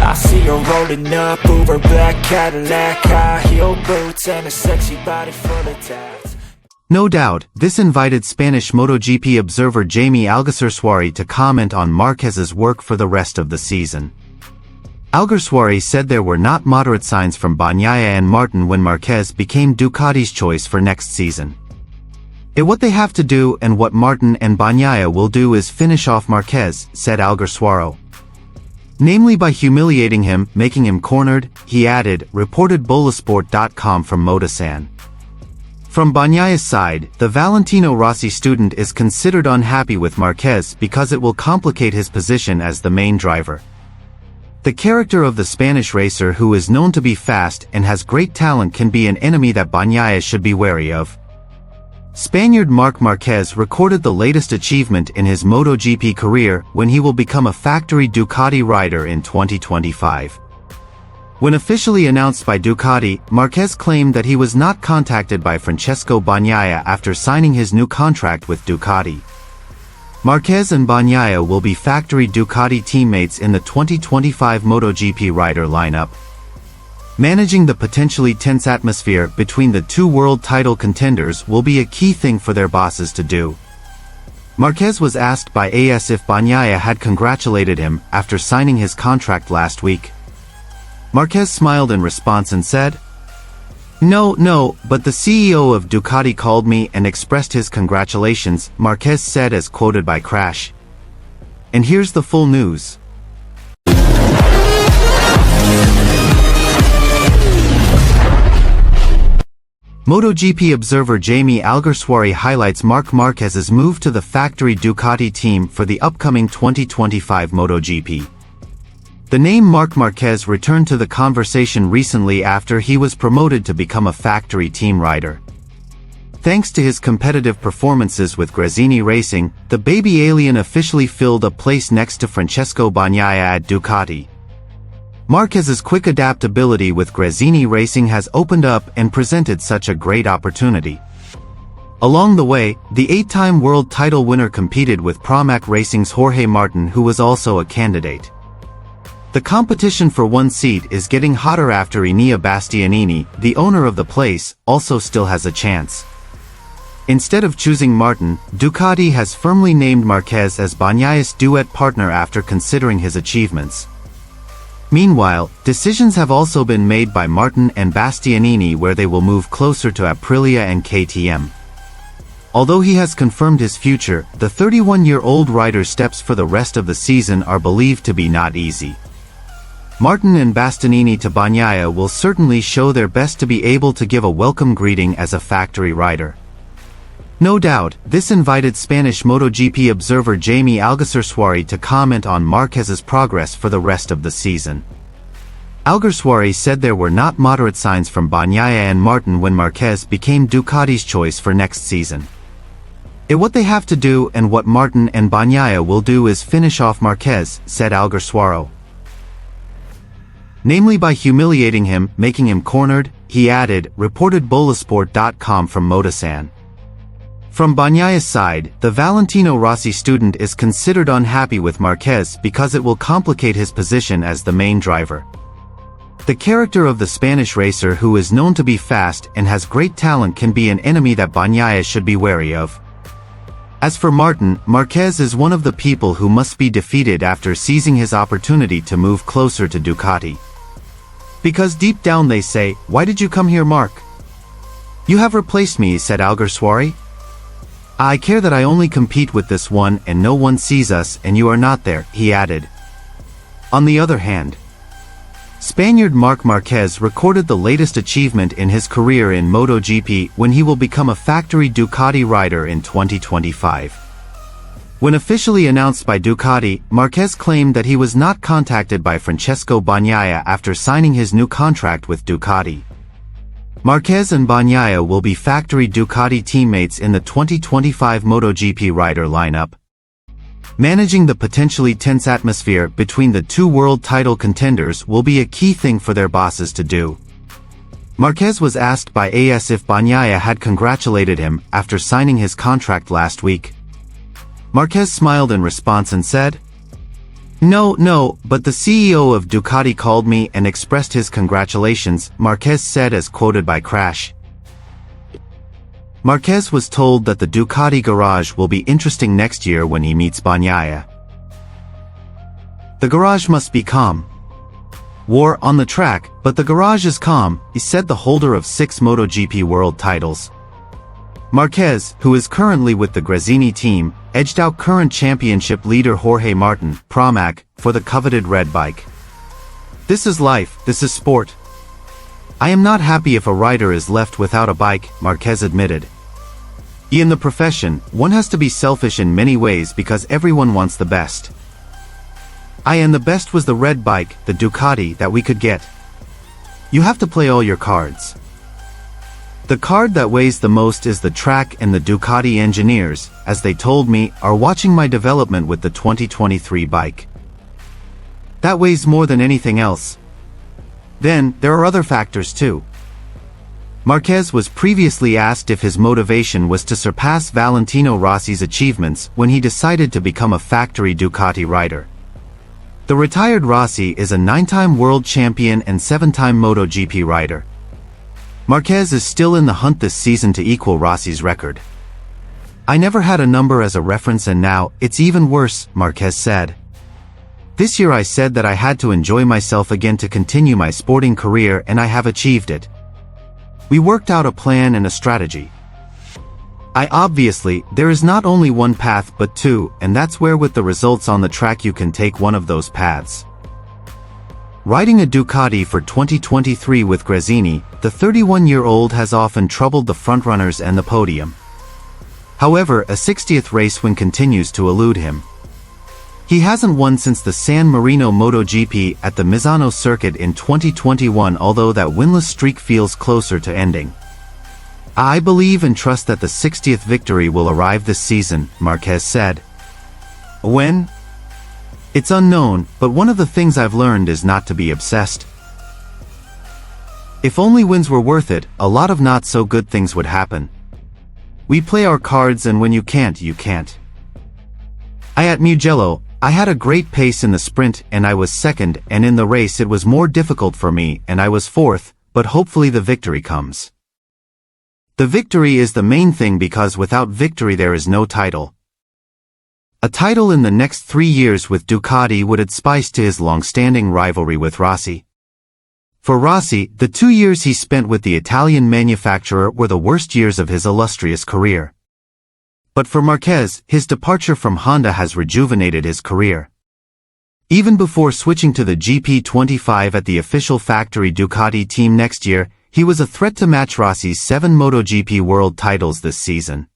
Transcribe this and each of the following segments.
I see her rolling up, Uber black Cadillac, high heel boots and a sexy body full of tats. No doubt, this invited Spanish MotoGP observer Jamie Alguersuari to comment on Marquez's work for the rest of the season. Alguersuari said there were not moderate signs from Bagnaia and Martin when Marquez became Ducati's choice for next season. What they have to do and what Martin and Bagnaia will do is finish off Marquez, said Alguersuari. Namely by humiliating him, making him cornered, he added, reported bolasport.com from Motosan. From Bagnaia's side, the Valentino Rossi student is considered unhappy with Marquez because it will complicate his position as the main driver. The character of the Spanish racer, who is known to be fast and has great talent, can be an enemy that Bagnaia should be wary of. Spaniard Marc Marquez recorded the latest achievement in his MotoGP career when he will become a factory Ducati rider in 2025. When officially announced by Ducati, Marquez claimed that he was not contacted by Francesco Bagnaia after signing his new contract with Ducati. Marquez and Bagnaia will be factory Ducati teammates in the 2025 MotoGP rider lineup. Managing the potentially tense atmosphere between the two world title contenders will be a key thing for their bosses to do. Marquez was asked by AS if Bagnaia had congratulated him after signing his contract last week. Marquez smiled in response and said, No, but the CEO of Ducati called me and expressed his congratulations, Marquez said, as quoted by Crash. And here's the full news. MotoGP observer Jamie Alguersuari highlights Marc Marquez's move to the factory Ducati team for the upcoming 2025 MotoGP. The name Marc Marquez returned to the conversation recently after he was promoted to become a factory team rider. Thanks to his competitive performances with Gresini Racing, the baby alien officially filled a place next to Francesco Bagnaia at Ducati. Marquez's quick adaptability with Gresini Racing has opened up and presented such a great opportunity. Along the way, the 8-time world title winner competed with Pramac Racing's Jorge Martin, who was also a candidate. The competition for one seat is getting hotter after Enea Bastianini, the owner of the place, also still has a chance. Instead of choosing Martin, Ducati has firmly named Marquez as Bagnaia's duet partner after considering his achievements. Meanwhile, decisions have also been made by Martin and Bastianini where they will move closer to Aprilia and KTM. Although he has confirmed his future, the 31-year-old rider's steps for the rest of the season are believed to be not easy. Martin and Bastianini to Bagnaia will certainly show their best to be able to give a welcome greeting as a factory rider. No doubt, this invited Spanish MotoGP observer Jamie Alguersuari to comment on Marquez's progress for the rest of the season. Alguersuari said there were not moderate signs from Bagnaia and Martin when Marquez became Ducati's choice for next season. What they have to do and what Martin and Bagnaia will do is finish off Marquez, said Alguersuari. Namely by humiliating him, making him cornered, he added, reported bolasport.com from Motosan. From Bagnaia's side, the Valentino Rossi student is considered unhappy with Marquez because it will complicate his position as the main driver. The character of the Spanish racer, who is known to be fast and has great talent, can be an enemy that Bagnaia should be wary of. As for Martin, Marquez is one of the people who must be defeated after seizing his opportunity to move closer to Ducati. Because deep down they say, "Why did you come here, Marc? You have replaced me," said Alguersuari. "I care that I only compete with this one and no one sees us and you are not there," he added. On the other hand, Spaniard Marc Marquez recorded the latest achievement in his career in MotoGP when he will become a factory Ducati rider in 2025. When officially announced by Ducati, Marquez claimed that he was not contacted by Francesco Bagnaia after signing his new contract with Ducati. Marquez and Bagnaia will be factory Ducati teammates in the 2025 MotoGP rider lineup. Managing the potentially tense atmosphere between the two world title contenders will be a key thing for their bosses to do. Marquez was asked by AS if Bagnaia had congratulated him after signing his contract last week. Marquez smiled in response and said, No, but the CEO of Ducati called me and expressed his congratulations, Marquez said as quoted by Crash. Marquez was told that the Ducati garage will be interesting next year when he meets Bagnaia. The garage must be calm. War on the track, but the garage is calm, he said, the holder of 6 MotoGP world titles. Marquez, who is currently with the Gresini team, edged out current championship leader Jorge Martin, Pramac, for the coveted red bike. This is life, this is sport. I am not happy if a rider is left without a bike, Marquez admitted. In the profession, one has to be selfish in many ways because everyone wants the best. And the best was the red bike, the Ducati, that we could get. You have to play all your cards. The card that weighs the most is the track, and the Ducati engineers, as they told me, are watching my development with the 2023 bike. That weighs more than anything else. Then, there are other factors too. Marquez was previously asked if his motivation was to surpass Valentino Rossi's achievements when he decided to become a factory Ducati rider. The retired Rossi is a 9-time world champion and 7-time MotoGP rider. Marquez is still in the hunt this season to equal Rossi's record. I never had a number as a reference and now, it's even worse, Marquez said. This year I said that I had to enjoy myself again to continue my sporting career, and I have achieved it. We worked out a plan and a strategy. Obviously, there is not only one path but two, and that's where with the results on the track you can take one of those paths. Riding a Ducati for 2023 with Gresini, the 31-year-old has often troubled the frontrunners and the podium. However, a 60th race win continues to elude him. He hasn't won since the San Marino MotoGP at the Misano circuit in 2021, although that winless streak feels closer to ending. I believe and trust that the 60th victory will arrive this season, Marquez said. When? It's unknown, but one of the things I've learned is not to be obsessed. If only wins were worth it, a lot of not so good things would happen. We play our cards, and when you can't, you can't. At Mugello, I had a great pace in the sprint and I was second, and in the race it was more difficult for me and I was fourth, but hopefully the victory comes. The victory is the main thing because without victory there is no title. A title in the next 3 years with Ducati would add spice to his long-standing rivalry with Rossi. For Rossi, the 2 years he spent with the Italian manufacturer were the worst years of his illustrious career. But for Marquez, his departure from Honda has rejuvenated his career. Even before switching to the GP25 at the official factory Ducati team next year, he was a threat to match Rossi's 7 MotoGP world titles this season.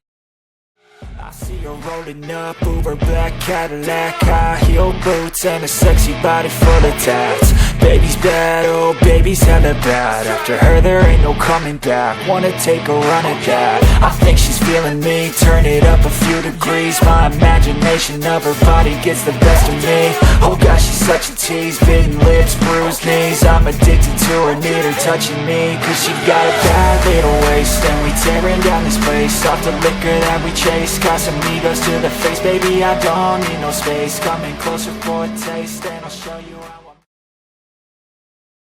I see her rolling up, Uber black Cadillac, high heel boots and a sexy body full of tats. Baby's bad, oh baby's hella bad. After her there ain't no coming back. Wanna take a run at that. I think she's feeling me, turn it up a few degrees. My imagination of her body gets the best of me. Oh gosh, she's such a tease, bitten lips, bruised knees. I'm addicted to her, need her touching me, cause she got a bad little waist. And we tearing down this place, off the liquor that we chase. Casamigos to the face, baby I don't need no space. Coming closer for a taste and I'll show you how.